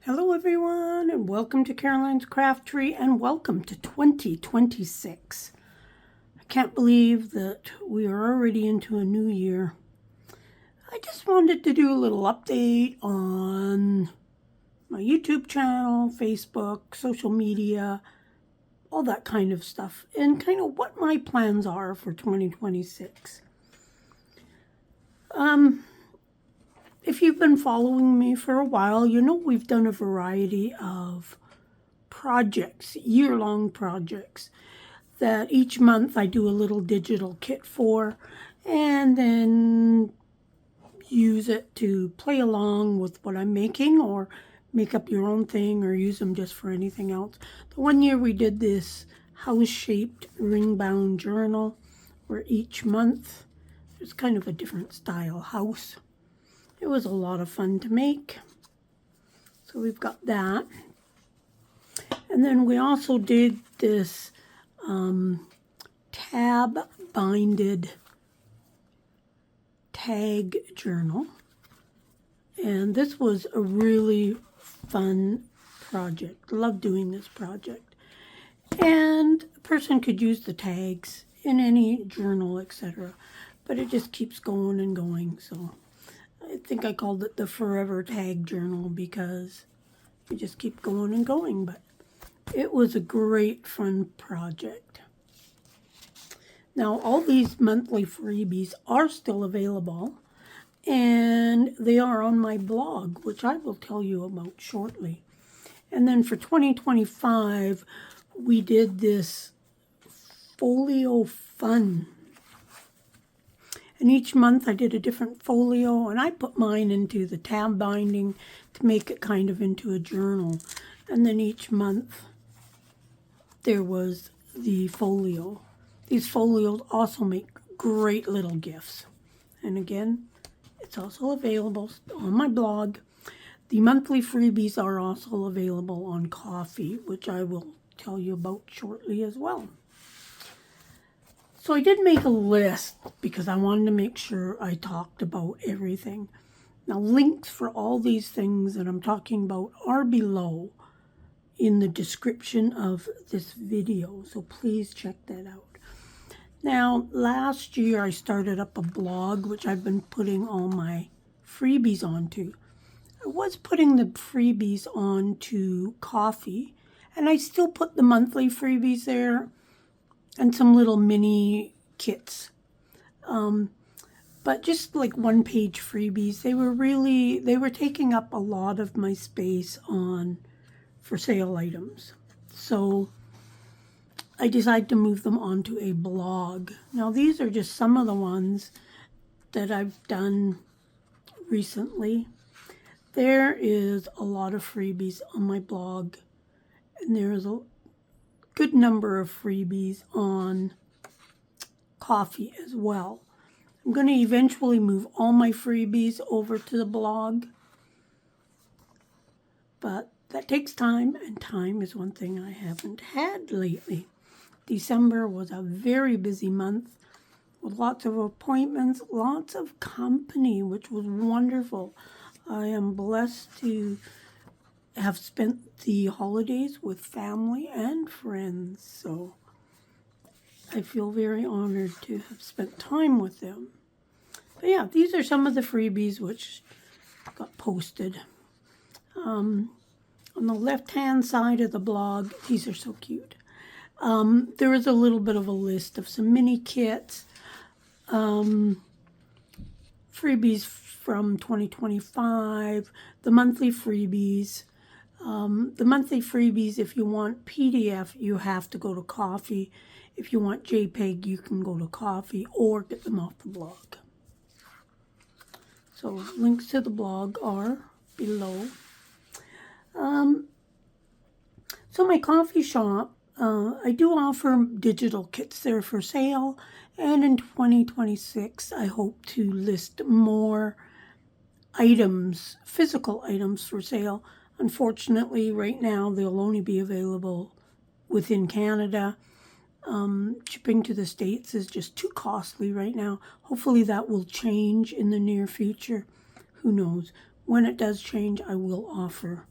Hello everyone and welcome to Caroline's Craft Tree and welcome to 2026. I can't believe that we are already into a new year. I just wanted to do a little update on my YouTube channel, Facebook, social media, all that kind of stuff, and kind of what my plans are for 2026. If you've been following me for a while, you know we've done a variety of projects, year-long projects, that each month I do a little digital kit for, and then use it to play along with what I'm making or make up your own thing or use them just for anything else. The one year we did this house-shaped ring-bound journal where each month there's kind of a different style house. It was a lot of fun to make. So we've got that. And then we also did this tab binded tag journal. And this was a really fun project. Love doing this project. And a person could use the tags in any journal, etc. But it just keeps going and going. So I think I called it the Forever Tag Journal because we just keep going and going. But it was a great fun project. Now all these monthly freebies are still available and they are on my blog, which I will tell you about shortly. And then for 2025, we did this folio fun. And each month I did a different folio, and I put mine into the tab binding to make it kind of into a journal. And then each month there was the folio. These folios also make great little gifts. And again, it's also available on my blog. The monthly freebies are also available on Ko-fi, which I will tell you about shortly as well. So I did make a list because I wanted to make sure I talked about everything. Now links for all these things that I'm talking about are below in the description of this video, so please check that out. Now, last year I started up a blog, which I've been putting all my freebies onto. I was putting the freebies onto Ko-fi, and I still put the monthly freebies there, and some little mini kits. But just like one-page freebies, they were taking up a lot of my space on for sale items. So I decided to move them onto a blog. Now these are just some of the ones that I've done recently. There is a lot of freebies on my blog, and there is a good number of freebies on Ko-fi as well. I'm going to eventually move all my freebies over to the blog, but that takes time, and time is one thing I haven't had lately. December was a very busy month with lots of appointments, lots of company, which was wonderful. I am blessed to have spent the holidays with family and friends, so I feel very honored to have spent time with them. But yeah, these are some of the freebies which got posted. On the left-hand side of the blog, these are so cute. There is a little bit of a list of some mini kits, freebies from 2025, the monthly freebies. The monthly freebies, if you want PDF, you have to go to Ko-fi. If you want JPEG, you can go to Ko-fi or get them off the blog. So links to the blog are below. So my coffee shop, I do offer digital kits there for sale, and in 2026 I hope to list more items, physical items for sale. Unfortunately, right now they'll only be available within Canada. Shipping to the States is just too costly right now. Hopefully that will change in the near future. Who knows? When it does change, I will offer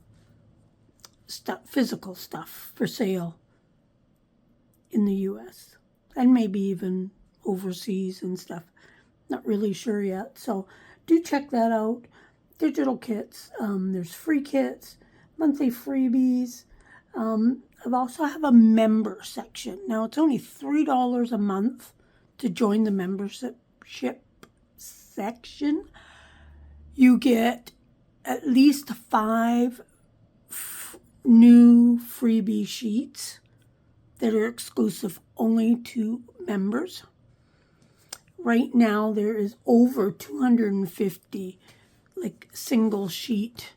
stuff, physical stuff for sale in the US and maybe even overseas and stuff. Not really sure yet. So do check that out. Digital kits. There's free kits, monthly freebies. I've also have a member section. Now it's only $3 a month to join the membership section. You get at least 5 new freebie sheets that are exclusive only to members. Right now there is over 250 like single sheet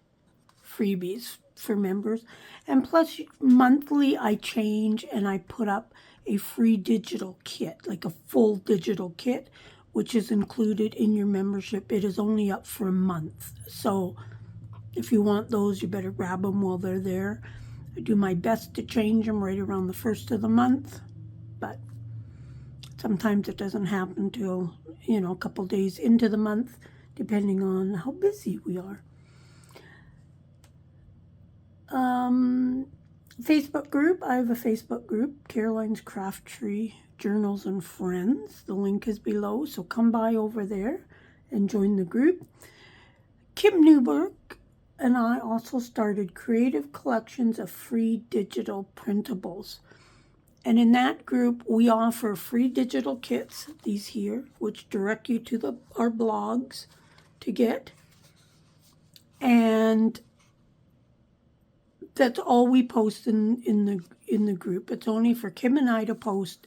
freebies for members. And plus monthly I change and I put up a free digital kit, like a full digital kit, which is included in your membership. It is only up for a month. So if you want those, you better grab them while they're there. I do my best to change them right around the first of the month, but sometimes it doesn't happen till, a couple days into the month, depending on how busy we are. Facebook group. I have a Facebook group, Caroline's Craft Tree Journals and Friends. The link is below, so come by over there and join the group. Kim Newberg and I also started Creative Collections of free digital printables. And in that group, we offer free digital kits, these here, which direct you to our blogs to get. And that's all we post in the group. It's only for Kim and I to post,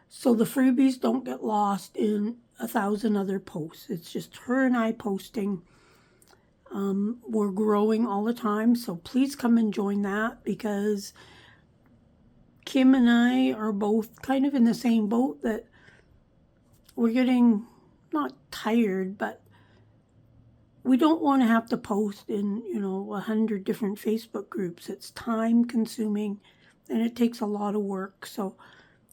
so the freebies don't get lost in 1,000 other posts. It's just her and I posting. We're growing all the time, so please come and join that, because Kim and I are both kind of in the same boat, that we're getting not tired, but we don't want to have to post in, 100 different Facebook groups. It's time consuming and it takes a lot of work. So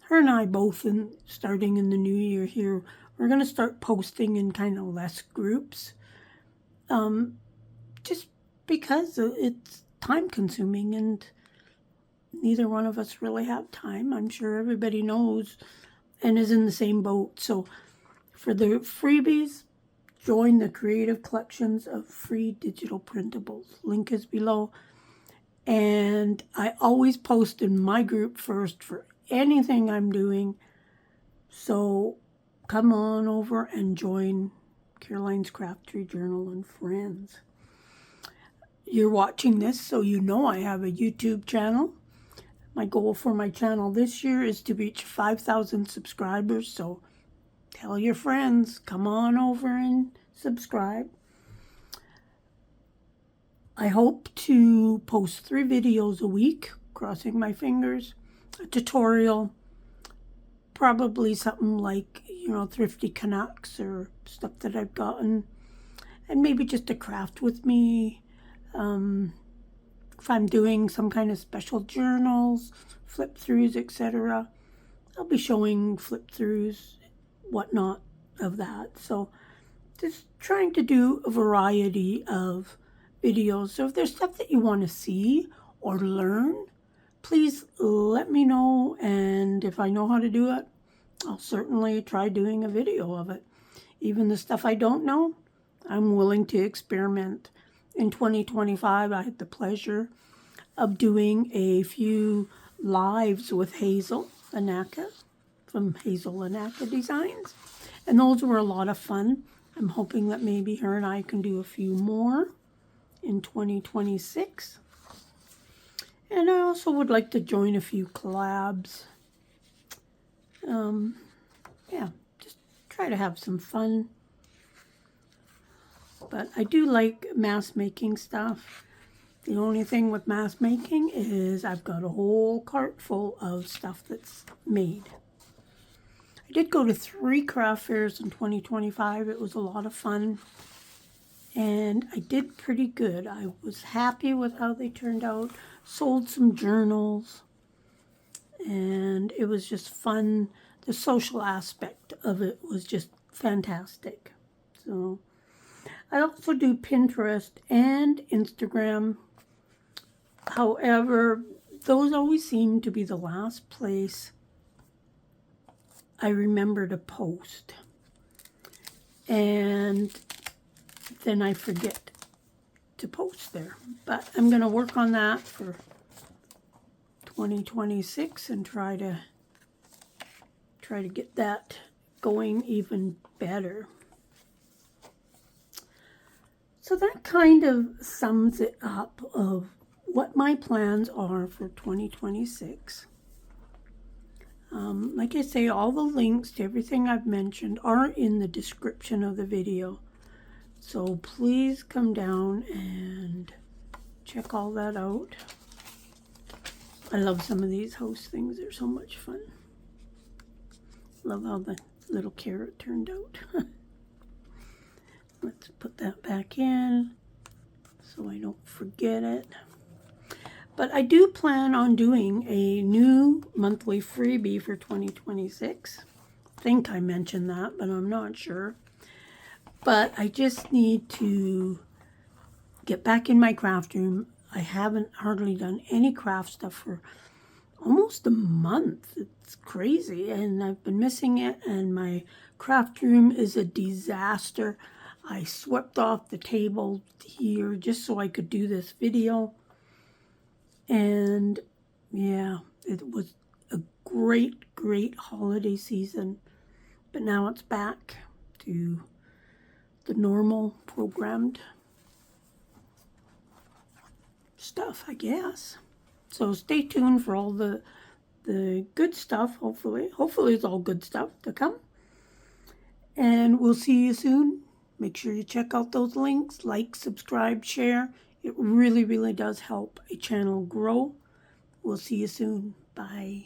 her and I both, starting in the new year here, we're going to start posting in kind of less groups. Just because it's time consuming and neither one of us really have time. I'm sure everybody knows and is in the same boat. So for the freebies, join the Creative Collections of free digital printables. Link is below. And I always post in my group first for anything I'm doing. So come on over and join Caroline's Craft Tree Journal and Friends. You're watching this, so you know I have a YouTube channel. My goal for my channel this year is to reach 5,000 subscribers. So tell your friends, come on over and subscribe. I hope to post 3 videos a week, crossing my fingers. A tutorial, probably something like, Thrifty Canucks or stuff that I've gotten. And maybe just a craft with me. If I'm doing some kind of special journals, flip-throughs, etc., I'll be showing flip-throughs, whatnot of that. So just trying to do a variety of videos. So if there's stuff that you want to see or learn, please let me know. And if I know how to do it, I'll certainly try doing a video of it. Even the stuff I don't know, I'm willing to experiment. In 2025, I had the pleasure of doing a few lives with Hazel Anaka from Hazel Anaka Designs. And those were a lot of fun. I'm hoping that maybe her and I can do a few more in 2026. And I also would like to join a few collabs. Just try to have some fun. But I do like mask making stuff. The only thing with mask making is I've got a whole cart full of stuff that's made. I did go to 3 craft fairs in 2025. It was a lot of fun. And I did pretty good. I was happy with how they turned out. Sold some journals. And it was just fun. The social aspect of it was just fantastic. So I also do Pinterest and Instagram However, those always seem to be the last place I remember to post. And then I forget to post there. But I'm going to work on that for 2026 and try to get that going even better. So that kind of sums it up of what my plans are for 2026. Like I say, all the links to everything I've mentioned are in the description of the video. So please come down and check all that out. I love some of these house things. They're so much fun. Love how the little carrot turned out. Let's put that back in so I don't forget it. But I do plan on doing a new monthly freebie for 2026. I think I mentioned that, but I'm not sure. But I just need to get back in my craft room. I haven't hardly done any craft stuff for almost a month. It's crazy, and I've been missing it, and my craft room is a disaster. I swept off the table here just so I could do this video. And yeah, it was a great holiday season. But now it's back to the normal programmed stuff, I guess. So stay tuned for all the good stuff, hopefully. Hopefully it's all good stuff to come. And we'll see you soon. Make sure you check out those links. Like, subscribe, share. It really does help a channel grow. We'll see you soon. Bye.